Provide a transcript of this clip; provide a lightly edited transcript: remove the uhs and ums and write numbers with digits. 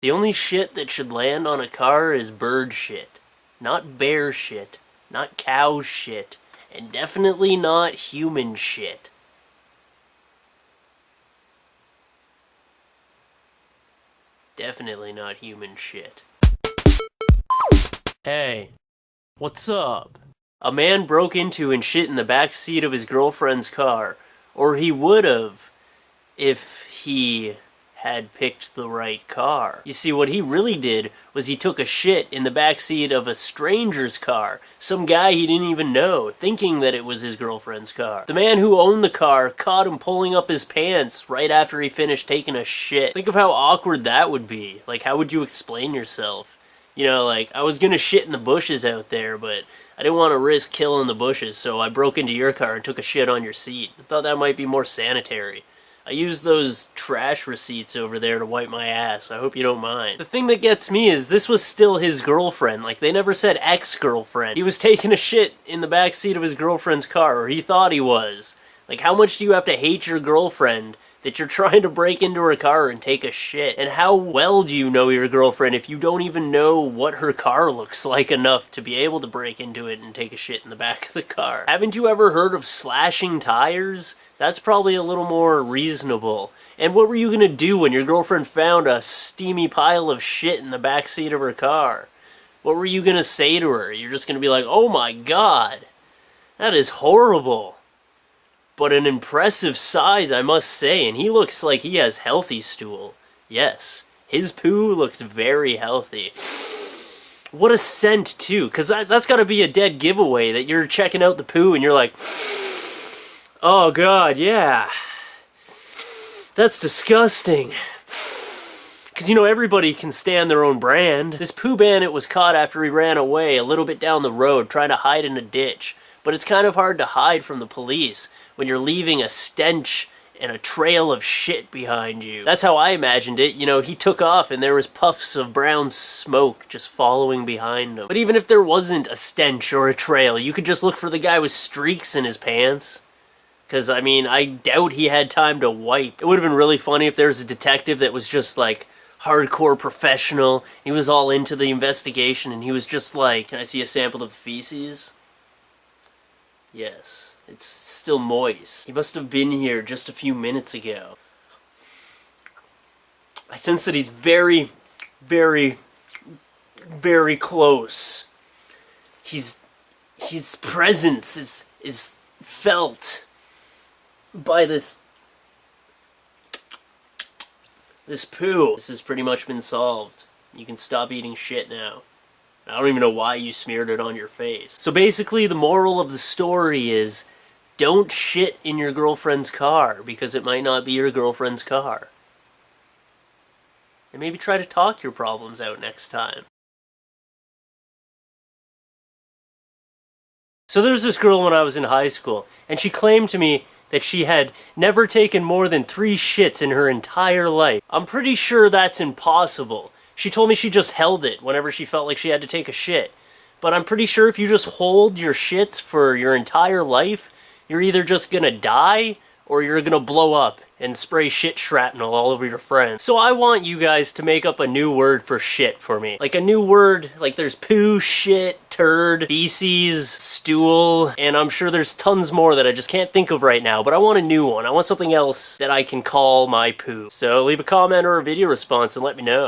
The only shit that should land on a car is bird shit. Not bear shit. Not cow shit. And definitely not human shit. Definitely not human shit. Hey, what's up? A man broke into and shit in the back seat of his girlfriend's car. Or he would've, if he had picked the right car. You see, what he really did was he took a shit in the backseat of a stranger's car, some guy he didn't even know, thinking that it was his girlfriend's car. The man who owned the car caught him pulling up his pants right after he finished taking a shit. Think of how awkward that would be. Like, how would you explain yourself? You know, like, I was gonna shit in the bushes out there, but I didn't want to risk killing the bushes, so I broke into your car and took a shit on your seat. I thought that might be more sanitary. I used those trash receipts over there to wipe my ass. I hope you don't mind. The thing that gets me is this was still his girlfriend. Like, they never said ex-girlfriend. He was taking a shit in the backseat of his girlfriend's car, or he thought he was. Like, how much do you have to hate your girlfriend that you're trying to break into her car and take a shit? And how well do you know your girlfriend if you don't even know what her car looks like enough to be able to break into it and take a shit in the back of the car? Haven't you ever heard of slashing tires? That's probably a little more reasonable. And what were you gonna do when your girlfriend found a steamy pile of shit in the backseat of her car? What were you gonna say to her? You're just gonna be like, oh my god, that is horrible. But an impressive size, I must say, and he looks like he has healthy stool. Yes, his poo looks very healthy. What a scent, too, because that's gotta be a dead giveaway that you're checking out the poo and you're like, oh god, yeah. That's disgusting. Because, you know, everybody can stand their own brand. This poo bandit was caught after he ran away a little bit down the road trying to hide in a ditch. But it's kind of hard to hide from the police when you're leaving a stench and a trail of shit behind you. That's how I imagined it. You know, he took off and there was puffs of brown smoke just following behind him. But even if there wasn't a stench or a trail, you could just look for the guy with streaks in his pants. Because, I mean, I doubt he had time to wipe. It would have been really funny if there was a detective that was just, like, hardcore professional. He was all into the investigation, and he was just like, can I see a sample of the feces? Yes, it's still moist. He must have been here just a few minutes ago. I sense that he's very, very, very close. His presence is felt by this poo. This has pretty much been solved. You can stop eating shit now. I don't even know why you smeared it on your face. So basically the moral of the story is don't shit in your girlfriend's car because it might not be your girlfriend's car. And maybe try to talk your problems out next time. So there was this girl when I was in high school, and she claimed to me that she had never taken more than 3 shits in her entire life. I'm pretty sure that's impossible. She told me she just held it whenever she felt like she had to take a shit. But I'm pretty sure if you just hold your shits for your entire life, you're either just gonna die or you're gonna blow up and spray shit shrapnel all over your friends. So I want you guys to make up a new word for shit for me. Like a new word, like there's poo, shit, turd, feces, stool, and I'm sure there's tons more that I just can't think of right now, but I want a new one. I want something else that I can call my poo. So leave a comment or a video response and let me know.